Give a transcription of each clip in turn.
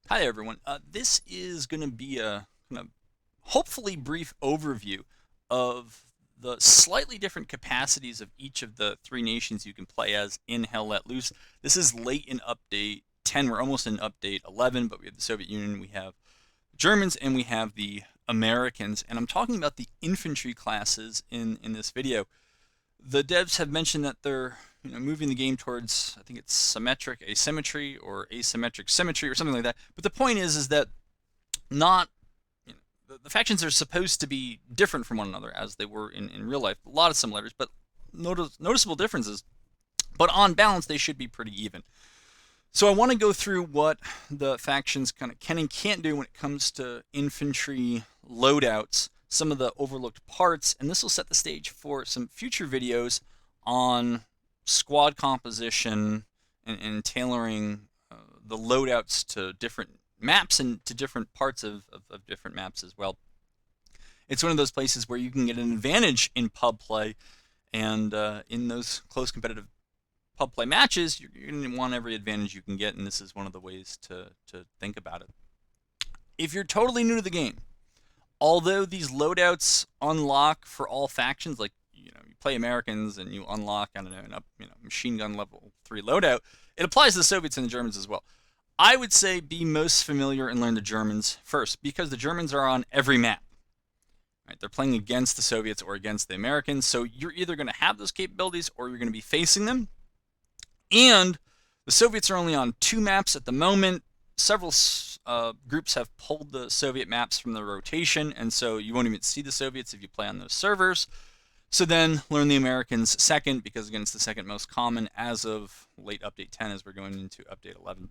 Hi there, everyone. This is going to be a kind of hopefully brief overview of the slightly different capacities of each of the three nations you can play as in Hell Let Loose. This is late in update 10. We're almost in update 11, but we have the Soviet Union, we have the Germans, and we have the Americans. And I'm talking about the infantry classes in this video. The devs have mentioned that they're moving the game towards, I think it's symmetric asymmetry or asymmetric symmetry or something like that. But the point is that not the factions are supposed to be different from one another as they were in real life. A lot of similarities, but noticeable differences. But on balance, they should be pretty even. So I want to go through what the factions kind of can and can't do when it comes to infantry loadouts, some of the overlooked parts, and this will set the stage for some future videos on squad composition and tailoring the loadouts to different maps and to different parts of different maps as well. It's one of those places where you can get an advantage in pub play, and in those close competitive pub play matches, you're going to want every advantage you can get, and this is one of the ways to think about it. If you're totally new to the game, although these loadouts unlock for all factions, like you play Americans and you unlock, I don't know, machine gun level 3 loadout, it applies to the Soviets and the Germans as well. I would say be most familiar and learn the Germans first, because the Germans are on every map. Right? They're playing against the Soviets or against the Americans, so you're either going to have those capabilities or you're going to be facing them. And the Soviets are only on 2 maps at the moment. Several groups have pulled the Soviet maps from the rotation, and so you won't even see the Soviets if you play on those servers. So then learn the Americans second, because again, it's the second most common as of late update 10 as we're going into update 11.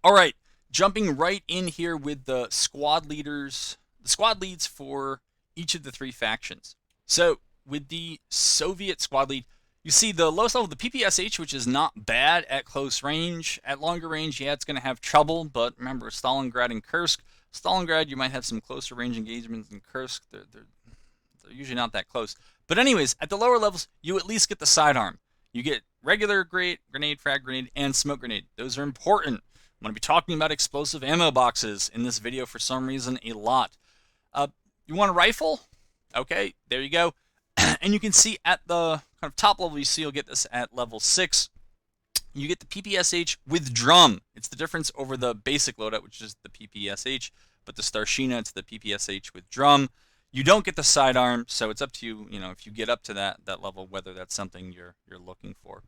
All right, jumping right in here with the squad leaders, the squad leads for each of the 3 factions. So with the Soviet squad lead, you see the lowest level, the PPSH, which is not bad at close range. At longer range, yeah, it's going to have trouble, but remember, Stalingrad and Kursk. Stalingrad, you might have some closer range engagements. In Kursk, they're usually not that close. But anyways, at the lower levels, you at least get the sidearm. You get regular grenade, frag grenade, and smoke grenade. Those are important. I'm going to be talking about explosive ammo boxes in this video for some reason a lot. You want a rifle? Okay, there you go. And you can see at the kind of top level, you see you'll get this at level 6. You get the PPSH with drum. It's the difference over the basic loadout, which is the PPSH, but the Starshina, it's the PPSH with drum. You don't get the sidearm, so it's up to you, if you get up to that level, whether that's something you're looking for.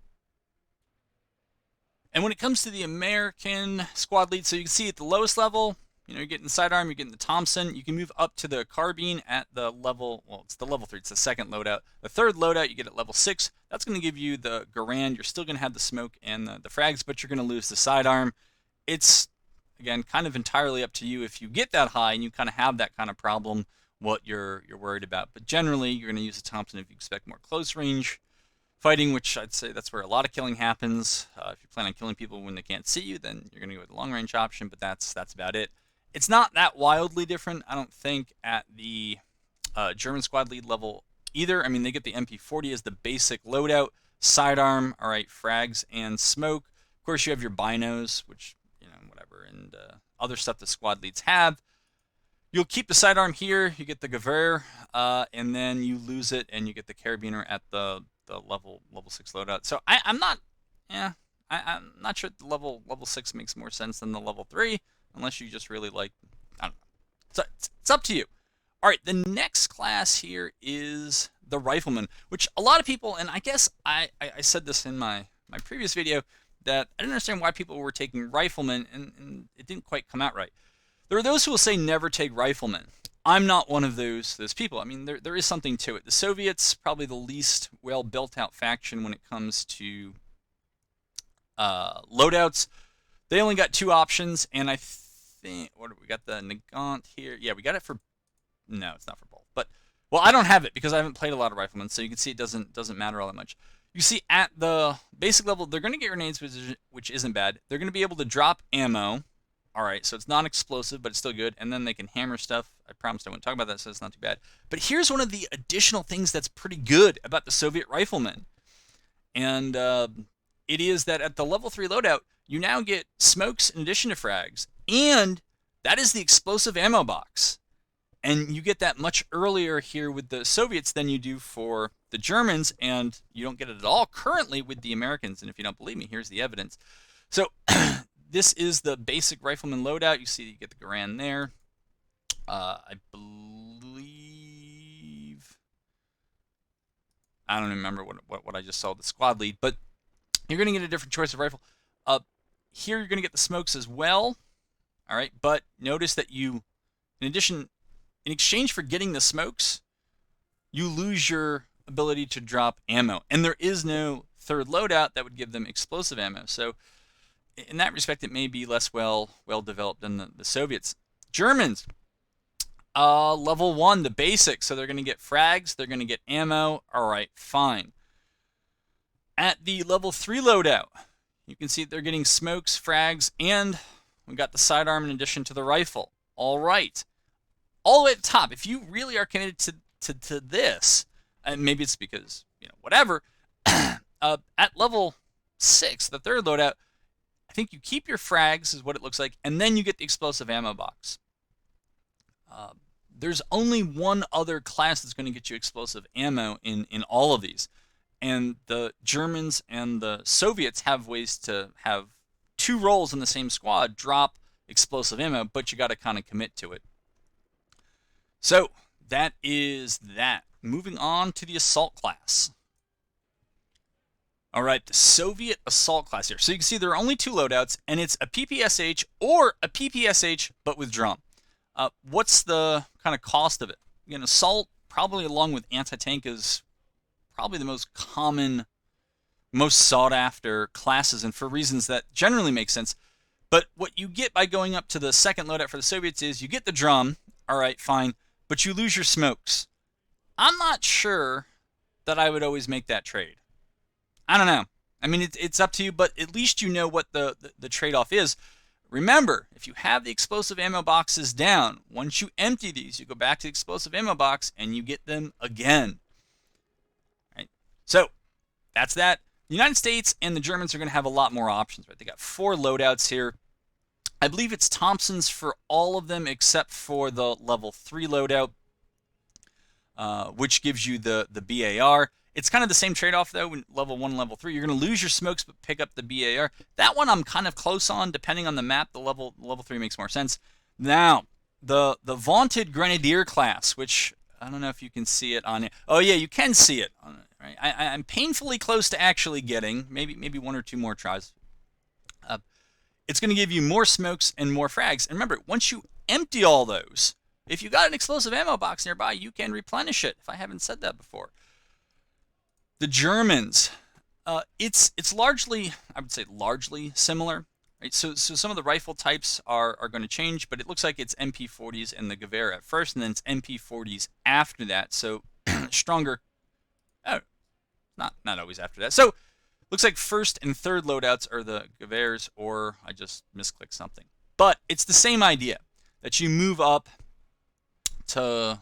And when it comes to the American squad lead, so you can see at the lowest level, you're getting the sidearm, you're getting the Thompson. You can move up to the carbine at the level, well, it's the level 3, it's the second loadout. The third loadout you get at level 6. That's going to give you the Garand. You're still going to have the smoke and the frags, but you're going to lose the sidearm. It's, again, kind of entirely up to you if you get that high and you kind of have that kind of problem, what you're worried about. But generally, you're going to use the Thompson if you expect more close range fighting, which I'd say that's where a lot of killing happens. If you plan on killing people when they can't see you, then you're going to go with the long range option, but that's about it. It's not that wildly different, I don't think, at the German squad lead level either. I mean, they get the MP40 as the basic loadout, sidearm, all right, frags and smoke. Of course, you have your binos, which, whatever, and other stuff the squad leads have. You'll keep the sidearm here, you get the Gewehr, and then you lose it, and you get the carabiner at the level 6 loadout. So I'm not sure the level 6 makes more sense than the level 3. Unless you just really like, I don't know. So it's up to you. All right, the next class here is the Rifleman, which a lot of people, and I guess I said this in my previous video, that I didn't understand why people were taking Rifleman, and it didn't quite come out right. There are those who will say never take Rifleman. I'm not one of those people. I mean, there is something to it. The Soviets, probably the least well built out faction when it comes to loadouts. They only got 2 options, and I think, what do we got, the Nagant here? Yeah, we got it for, no, it's not for both. But, well, I don't have it because I haven't played a lot of Riflemen, so you can see it doesn't matter all that much. You see at the basic level, they're going to get grenades, which isn't bad. They're going to be able to drop ammo. All right, so it's non-explosive, but it's still good. And then they can hammer stuff. I promised I wouldn't talk about that, so it's not too bad. But here's one of the additional things that's pretty good about the Soviet Riflemen. And it is that at the level 3 loadout, you now get smokes in addition to frags, And that is the explosive ammo box. And you get that much earlier here with the Soviets than you do for the Germans, and you don't get it at all currently with the Americans. And if you don't believe me, here's the evidence. So this is the basic Rifleman loadout. You see you get the Garand there. I believe, I don't remember what I just saw, the squad lead, but you're going to get a different choice of rifle. Here you're going to get the smokes as well. All right, but notice that you, in exchange for getting the smokes, you lose your ability to drop ammo. And there is no third loadout that would give them explosive ammo. So in that respect, it may be less well developed than the Soviets. Germans, level 1, the basics. So they're going to get frags, they're going to get ammo. All right, fine. At the level 3 loadout, you can see they're getting smokes, frags, and we got the sidearm in addition to the rifle. All right. All the way at the top, if you really are committed to this, and maybe it's because, whatever, at level 6, the third loadout, I think you keep your frags, is what it looks like, and then you get the explosive ammo box. There's only one other class that's going to get you explosive ammo in all of these. And the Germans and the Soviets have ways to have 2 roles in the same squad drop explosive ammo, but you got to kind of commit to it. So that is that. Moving on to the assault class. All right, the Soviet assault class here. So you can see there are only 2 loadouts, and it's a PPSH or a PPSH but with drum. What's the kind of cost of it? Again, assault, probably along with anti-tank, is probably the most common, most sought after classes, and for reasons that generally make sense. But what you get by going up to the second loadout for the Soviets is you get the drum, all right, fine, but you lose your smokes. I'm not sure that I would always make that trade. I don't know. I mean, it's up to you, but at least you know what the trade-off is. Remember, if you have the explosive ammo boxes down, once you empty these, you go back to the explosive ammo box and you get them again. Right? So that's that. The United States and the Germans are going to have a lot more options. Right? They got 4 loadouts here. I believe it's Thompson's for all of them except for the level 3 loadout, which gives you the BAR. It's kind of the same trade-off, though, in level 1 and level 3. You're going to lose your smokes, but pick up the BAR. That one I'm kind of close on, depending on the map. The level 3 makes more sense. Now, the vaunted Grenadier class, which I don't know if you can see it on it. Oh, yeah, you can see it. Right? I'm painfully close to actually getting, maybe 1 or 2 more tries. It's going to give you more smokes and more frags. And remember, once you empty all those, if you got an explosive ammo box nearby, you can replenish it, if I haven't said that before. The Germans, it's largely, I would say largely similar. Right? So some of the rifle types are going to change, but it looks like it's MP40s and the Gewehr at first, and then it's MP40s after that. So stronger, not always after that. So looks like first and third loadouts are the Gewehrs, or I just misclicked something. But it's the same idea, that you move up to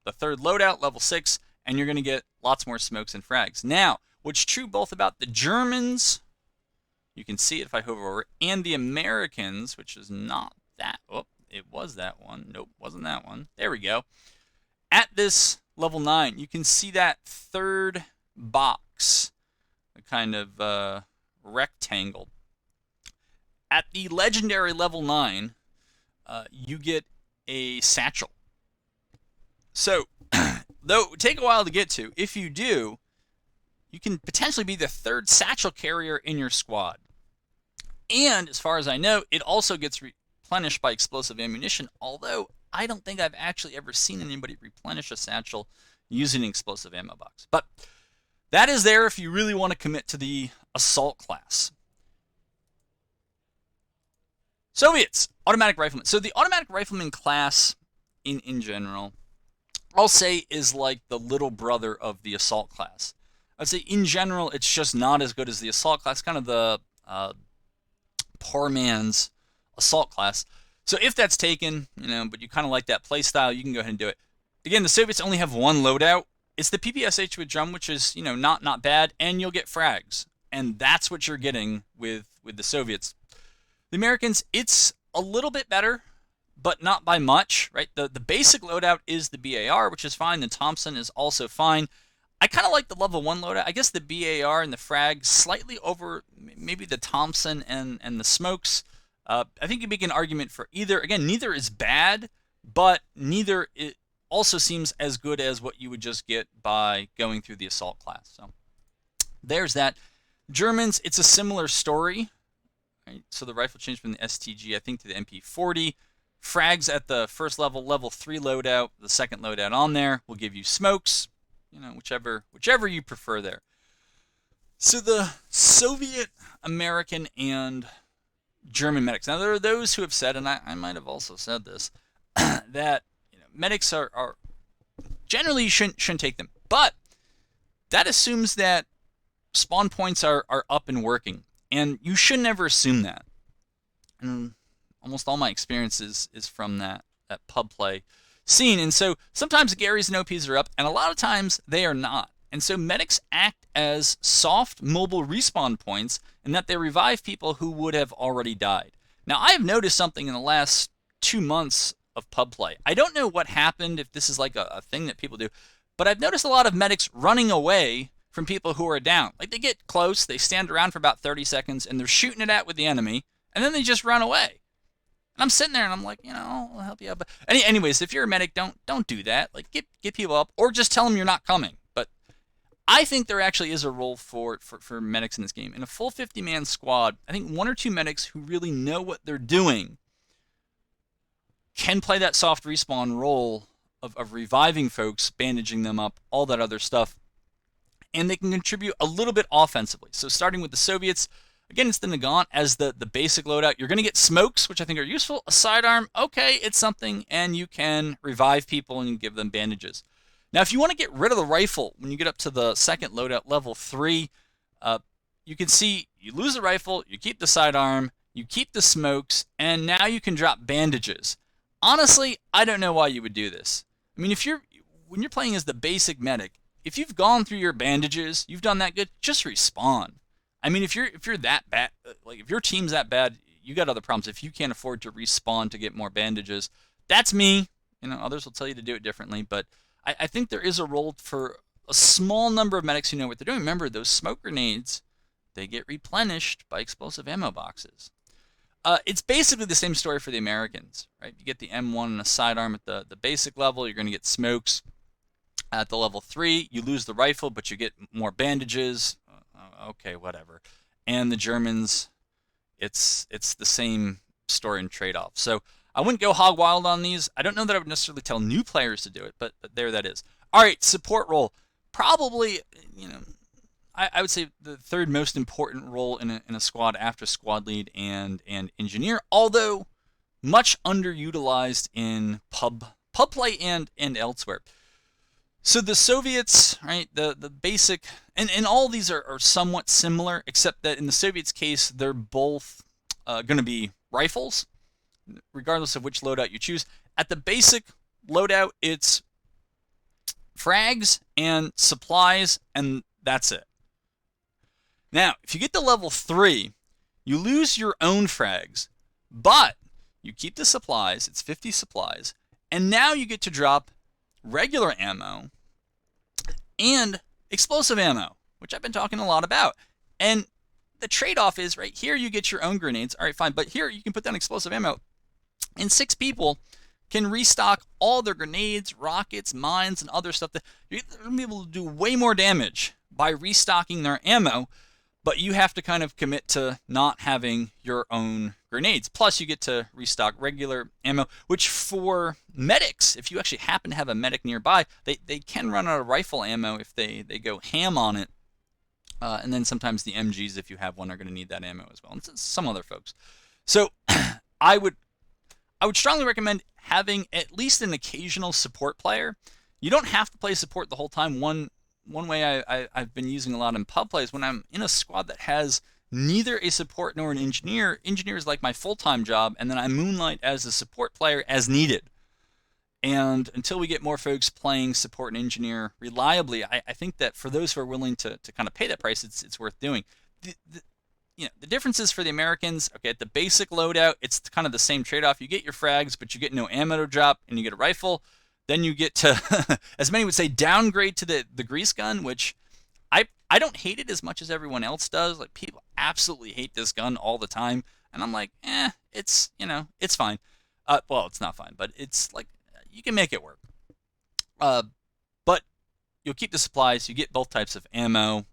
the third loadout, level 6, and you're going to get lots more smokes and frags. Now, what's true both about the Germans, you can see it if I hover over, and the Americans, which is not that. Oh, it was that one. Nope, wasn't that one. There we go. At this level 9, you can see that third box, a kind of rectangle. At the legendary level 9, you get a satchel. So, though it would take a while to get to, if you do, you can potentially be the 3rd satchel carrier in your squad. And, as far as I know, it also gets replenished by explosive ammunition, although I don't think I've actually ever seen anybody replenish a satchel using an explosive ammo box. But that is there if you really want to commit to the assault class. Soviets, automatic rifleman. So the automatic rifleman class, in general, I'll say is like the little brother of the assault class. I'd say in general, it's just not as good as the assault class, kind of the poor man's assault class. So if that's taken, but you kind of like that play style, you can go ahead and do it. Again, the Soviets only have 1 loadout. It's the PPSH with drum, which is, not bad, and you'll get frags. And that's what you're getting with the Soviets. The Americans, it's a little bit better, but not by much, right? The basic loadout is the BAR, which is fine. The Thompson is also fine. I kind of like the level 1 loadout. I guess the BAR and the frag slightly over maybe the Thompson and the smokes. I think you make an argument for either. Again, neither is bad, but neither it also seems as good as what you would just get by going through the assault class. So there's that. Germans, it's a similar story. Right? So the rifle changed from the STG, I think, to the MP40. Frags at the first level, level 3 loadout, the second loadout on there will give you smokes, whichever you prefer there. So the Soviet, American, and German medics. Now there are those who have said, and I might have also said this, that medics are generally you shouldn't take them, but that assumes that spawn points are up and working, and you should never assume that. And almost all my experience is from that pub play scene, and so sometimes Garys and OPs are up, and a lot of times they are not. And so medics act as soft mobile respawn points in that they revive people who would have already died. Now I have noticed something in the last 2 months of pub play. I don't know what happened, if this is like a thing that people do, but I've noticed a lot of medics running away from people who are down. Like they get close, they stand around for about 30 seconds, and they're shooting it at with the enemy, and then they just run away. And I'm sitting there and I'm like, I'll help you out. But anyways, if you're a medic, don't do that. Like get people up, or just tell them you're not coming. But I think there actually is a role for medics in this game. In a full 50-man squad, I think 1 or 2 medics who really know what they're doing can play that soft respawn role of reviving folks, bandaging them up, all that other stuff. And they can contribute a little bit offensively. So starting with the Soviets, again, it's the Nagant as the basic loadout. You're going to get smokes, which I think are useful. A sidearm, okay, it's something, and you can revive people and give them bandages. Now, if you want to get rid of the rifle, when you get up to the second loadout, level 3, you can see you lose the rifle, you keep the sidearm, you keep the smokes, and now you can drop bandages. Honestly, I don't know why you would do this. I mean, when you're playing as the basic medic, if you've gone through your bandages, you've done that good, just respawn. I mean, if you're that bad, like if your team's that bad, you got other problems. If you can't afford to respawn to get more bandages, that's me. Others will tell you to do it differently, but I think there is a role for a small number of medics who know what they're doing. Remember, those smoke grenades, they get replenished by explosive ammo boxes. It's basically the same story for the Americans, right? You get the M1 and a sidearm at the basic level. You're going to get smokes at the level 3. You lose the rifle, but you get more bandages. Okay, whatever. And the Germans, it's the same story and trade-off. So I wouldn't go hog wild on these. I don't know that I would necessarily tell new players to do it, but there that is. All right, support role. Probably, I would say the third most important role in a squad after squad lead and engineer, although much underutilized in pub play and elsewhere. So the Soviets, right, the basic, and all these are somewhat similar, except that in the Soviets' case, they're both going to be rifles, regardless of which loadout you choose. At the basic loadout, it's frags and supplies, and that's it. Now, if you get to level 3, you lose your own frags, but you keep the supplies, it's 50 supplies, and now you get to drop regular ammo and explosive ammo, which I've been talking a lot about. And the trade-off is, right here you get your own grenades. All right, fine, but here you can put down explosive ammo, and 6 people can restock all their grenades, rockets, mines, and other stuff. That you're going to be able to do way more damage by restocking their ammo, but you have to kind of commit to not having your own grenades. Plus, you get to restock regular ammo, which for medics, if you actually happen to have a medic nearby, they can run out of rifle ammo if they go ham on it. And then sometimes the MGs, if you have one, are going to need that ammo as well. And some other folks. So I would strongly recommend having at least an occasional support player. You don't have to play support the whole time. One way I've been using a lot in pub play is when I'm in a squad that has neither a support nor an engineer. Engineer is like my full-time job, and then I moonlight as a support player as needed. And until we get more folks playing support and engineer reliably, I think that for those who are willing to kind of pay that price, it's worth doing. the differences for the Americans. Okay, at the basic loadout, it's kind of the same trade-off. You get your frags, but you get no ammo to drop, and you get a rifle. Then you get to, as many would say, downgrade to the grease gun, which I don't hate it as much as everyone else does. Like, people absolutely hate this gun all the time, and I'm like, it's it's fine. Well, it's not fine, but it's like you can make it work. But you'll keep the supplies. You get both types of ammo.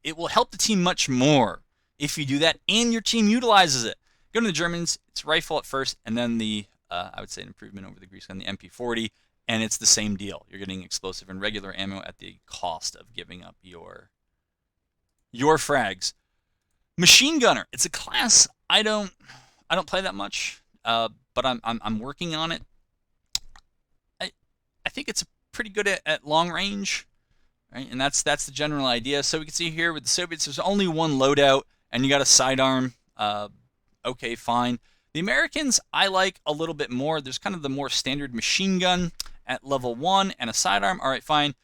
It will help the team much more if you do that, and your team utilizes it. Go to the Germans. It's rifle at first, and then I would say an improvement over the grease gun, the MP40, and it's the same deal. You're getting explosive and regular ammo at the cost of giving up your frags. Machine gunner. It's a class I don't play that much, but I'm working on it. I think it's pretty good at long range, right? And that's the general idea. So we can see here with the Soviets, there's only one loadout, and you got a sidearm. Okay, fine. The Americans I like a little bit more. There's kind of the more standard machine gun at level 1 and a sidearm. All right, fine.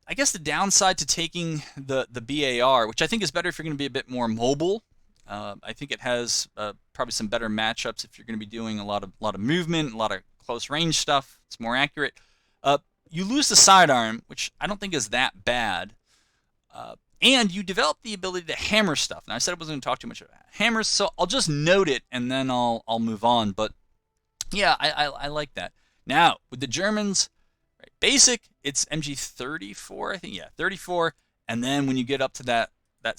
I guess the downside to taking the BAR, which I think is better if you're going to be a bit more mobile. I think it has probably some better matchups if you're going to be doing a lot of movement, a lot of close range stuff. It's more accurate. You lose the sidearm, which I don't think is that bad. And you develop the ability to hammer stuff. Now, I said I wasn't going to talk too much about hammers, so I'll just note it and then I'll move on. But yeah, I like that. Now, with the Germans, right, basic, it's MG34, I think. Yeah, 34. And then when you get up to that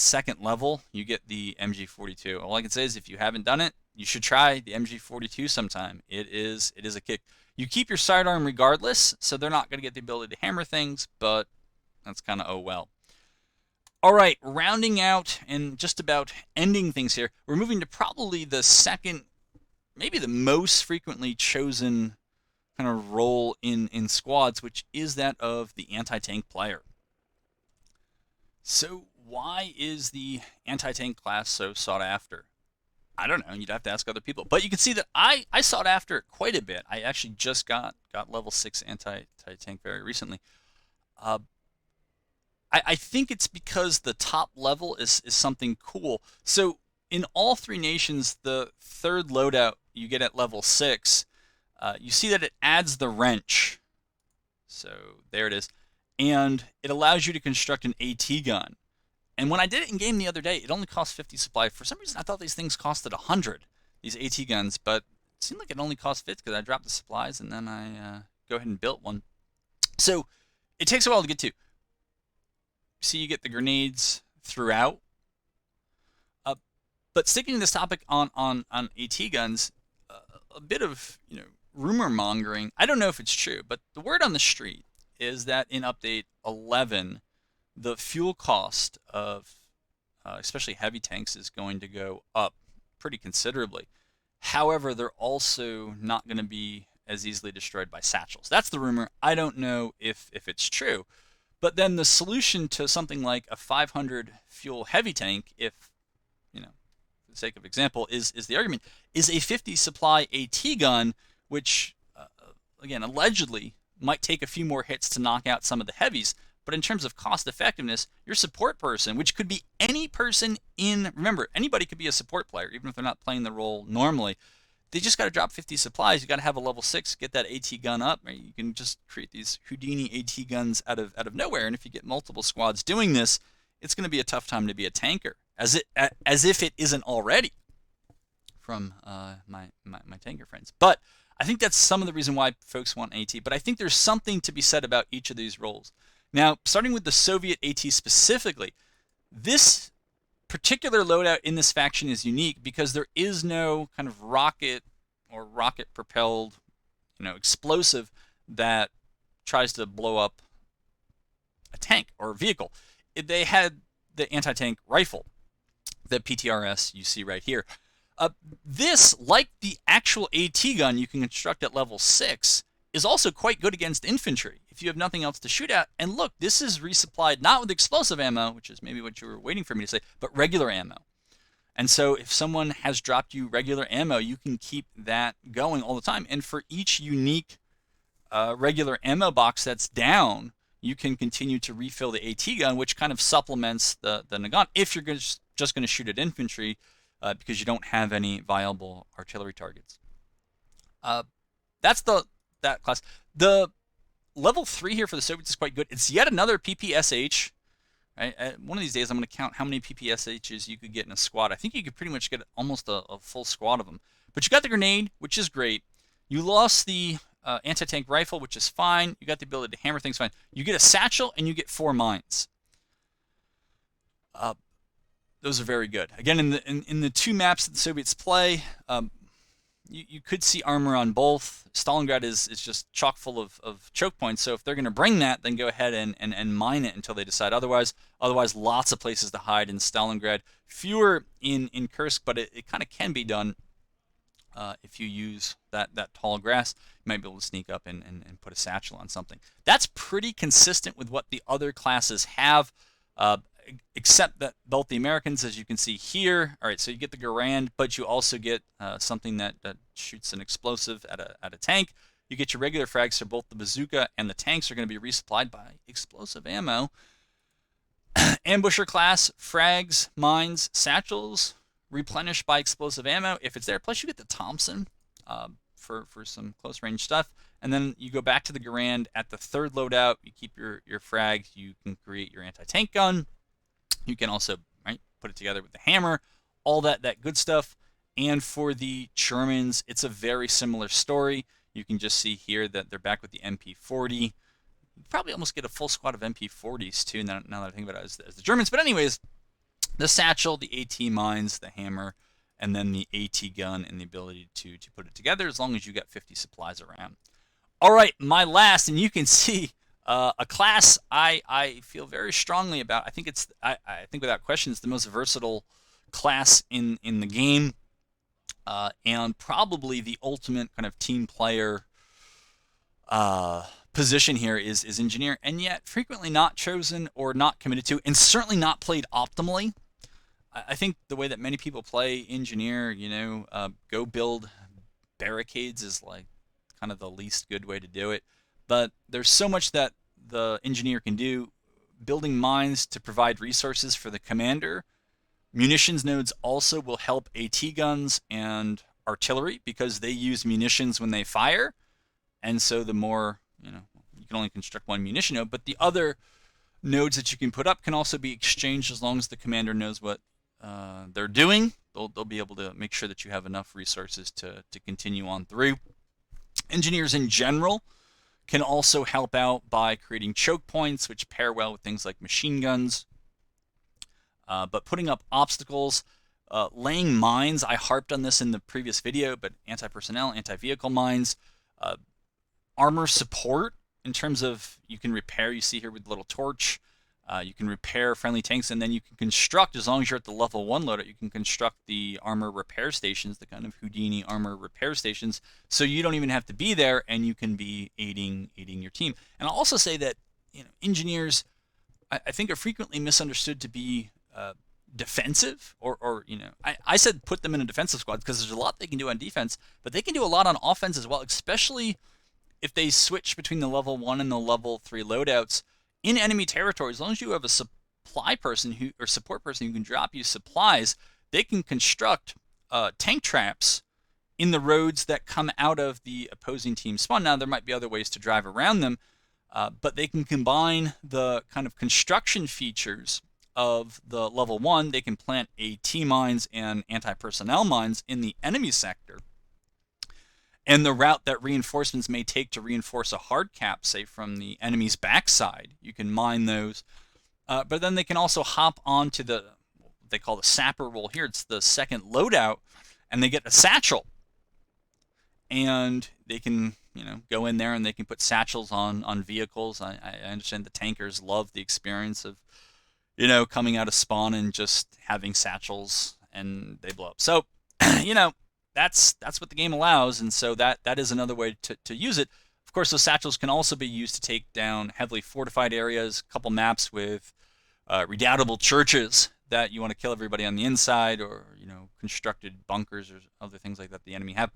second level, you get the MG42. All I can say is if you haven't done it, you should try the MG42 sometime. It is a kick. You keep your sidearm regardless, so they're not going to get the ability to hammer things, but that's kind of oh well. All right, rounding out and just about ending things here, we're moving to probably the second, maybe the most frequently chosen kind of role in squads, which is that of the anti-tank player. So why is the anti-tank class so sought after? I don't know. You'd have to ask other people. But you can see that I sought after it quite a bit. I actually just got level 6 anti-tank very recently. I think it's because the top level is something cool. So in all 3 nations, the third loadout you get at level 6, you see that it adds the wrench. So there it is. And it allows you to construct an AT gun. And when I did it in game the other day, it only cost 50 supply. For some reason, I thought these things costed 100, these AT guns, but it seemed like it only cost 50 because I dropped the supplies and then I go ahead and built one. So it takes a while to get to. See, you get the grenades throughout. But sticking to this topic on AT guns, a bit of rumor mongering. I don't know if it's true, but the word on the street is that in update 11, the fuel cost of especially heavy tanks is going to go up pretty considerably. However, they're also not going to be as easily destroyed by satchels. That's the rumor. I don't know if it's true. But then the solution to something like a 500 fuel heavy tank, if, for the sake of example, is the argument, is a 50 supply AT gun, which, again, allegedly might take a few more hits to knock out some of the heavies. But in terms of cost effectiveness, your support person, which could be any person remember, anybody could be a support player, even if they're not playing the role normally. They just got to drop 50 supplies. You got to have a level 6, get that AT gun up. Right? You can just create these Houdini AT guns out of nowhere. And if you get multiple squads doing this, it's going to be a tough time to be a tanker, as if it isn't already from my tanker friends. But I think that's some of the reason why folks want AT. But I think there's something to be said about each of these roles. Now, starting with the Soviet AT specifically, this particular loadout in this faction is unique because there is no kind of rocket or rocket-propelled, explosive that tries to blow up a tank or a vehicle. They had the anti-tank rifle, the PTRS you see right here. This, like the actual AT gun you can construct at level 6, is also quite good against infantry if you have nothing else to shoot at. And look, this is resupplied not with explosive ammo, which is maybe what you were waiting for me to say, but regular ammo. And so if someone has dropped you regular ammo, you can keep that going all the time. And for each unique regular ammo box that's down, you can continue to refill the AT gun, which kind of supplements the Nagant if you're just going to shoot at infantry because you don't have any viable artillery targets. That's that class. The level 3 here for the Soviets is quite good. It's yet another PPSH. Right? One of these days, I'm going to count how many PPSHs you could get in a squad. I think you could pretty much get almost a full squad of them. But you got the grenade, which is great. You lost the anti-tank rifle, which is fine. You got the ability to hammer things, fine. You get a satchel, and you get 4 mines. Those are very good. Again, in the 2 maps that the Soviets play, you could see armor on both. Stalingrad is just chock full of choke points, so if they're going to bring that, then go ahead and mine it until they decide otherwise. Otherwise, lots of places to hide in Stalingrad. Fewer in Kursk, but it kind of can be done if you use that tall grass. You might be able to sneak up and put a satchel on something. That's pretty consistent with what the other classes have, except that both the Americans, as you can see here, all right, so you get the Garand, but you also get something that shoots an explosive at a tank. You get your regular frags, so both the bazooka and the tanks are going to be resupplied by explosive ammo. Ambusher class, frags, mines, satchels, replenished by explosive ammo if it's there. Plus you get the Thompson for some close range stuff. And then you go back to the Garand at the 3rd loadout. You keep your frags. You can create your anti-tank gun. You can also put it together with the hammer, all that good stuff. And for the Germans, it's a very similar story. You can just see here that they're back with the MP40. You probably almost get a full squad of MP40s too, now that I think about it, as the Germans. But anyways, the satchel, the AT mines, the hammer, and then the AT gun and the ability to put it together as long as you got 50 supplies around. All right, my last, and you can see a class I feel very strongly about. I think I think without question it's the most versatile class in the game, and probably the ultimate kind of team player position here is engineer, and yet frequently not chosen or not committed to, and certainly not played optimally. I think the way that many people play engineer, go build barricades is like kind of the least good way to do it. But there's so much that the engineer can do. Building mines to provide resources for the commander. Munitions nodes also will help AT guns and artillery because they use munitions when they fire. And so the more, you can only construct 1 munition node, but the other nodes that you can put up can also be exchanged as long as the commander knows what they're doing. They'll be able to make sure that you have enough resources to continue on through. Engineers in general can also help out by creating choke points, which pair well with things like machine guns. But putting up obstacles, laying mines, I harped on this in the previous video, but anti-personnel, anti-vehicle mines, armor support in terms of you can repair, you see here with the little torch, you can repair friendly tanks, and then you can construct, as long as you're at the level 1 loadout, you can construct the armor repair stations, the kind of Houdini armor repair stations, so you don't even have to be there, and you can be aiding your team. And I'll also say that engineers, I think, are frequently misunderstood to be defensive, or I said put them in a defensive squad because there's a lot they can do on defense, but they can do a lot on offense as well, especially if they switch between the level 1 and the level 3 loadouts. In enemy territory, as long as you have a supply person or support person who can drop you supplies, they can construct tank traps in the roads that come out of the opposing team spawn. Now, there might be other ways to drive around them, but they can combine the kind of construction features of the level 1. They can plant AT mines and anti-personnel mines in the enemy sector. And the route that reinforcements may take to reinforce a hard cap, say from the enemy's backside, you can mine those. But then they can also hop onto what they call the sapper roll here. It's the 2nd loadout, and they get a satchel. And they can, go in there and they can put satchels on vehicles. I understand the tankers love the experience of, coming out of spawn and just having satchels and they blow up. So, that's what the game allows, and so that is another way to use it. Of course, those satchels can also be used to take down heavily fortified areas, a couple maps with redoubtable churches that you want to kill everybody on the inside, or constructed bunkers or other things like that the enemy have,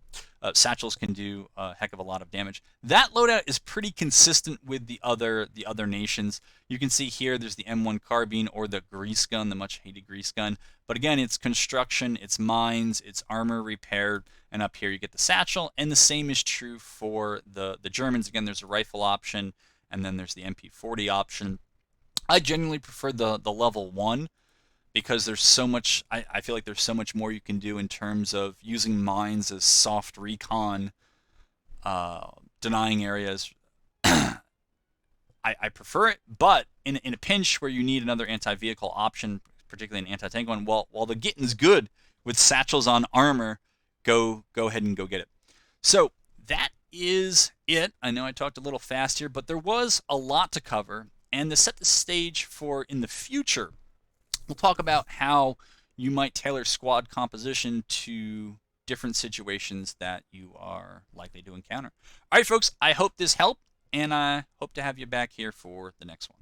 satchels can do a heck of a lot of damage. That loadout is pretty consistent with the other nations. You can see here there's the M1 carbine, or the grease gun, the much hated grease gun. But again, it's construction, it's mines, it's armor repair, and up here you get the satchel. And the same is true for the Germans. Again, there's a rifle option, and then there's the MP40 option. I genuinely prefer the level 1, because there's so much, I feel like there's so much more you can do in terms of using mines as soft recon, denying areas. I prefer it, but in a pinch where you need another anti-vehicle option, particularly an anti-tank one, while the getting's good with satchels on armor, go ahead and go get it. So that is it. I know I talked a little fast here, but there was a lot to cover. And to set the stage for in the future, we'll talk about how you might tailor squad composition to different situations that you are likely to encounter. All right, folks, I hope this helped, and I hope to have you back here for the next one.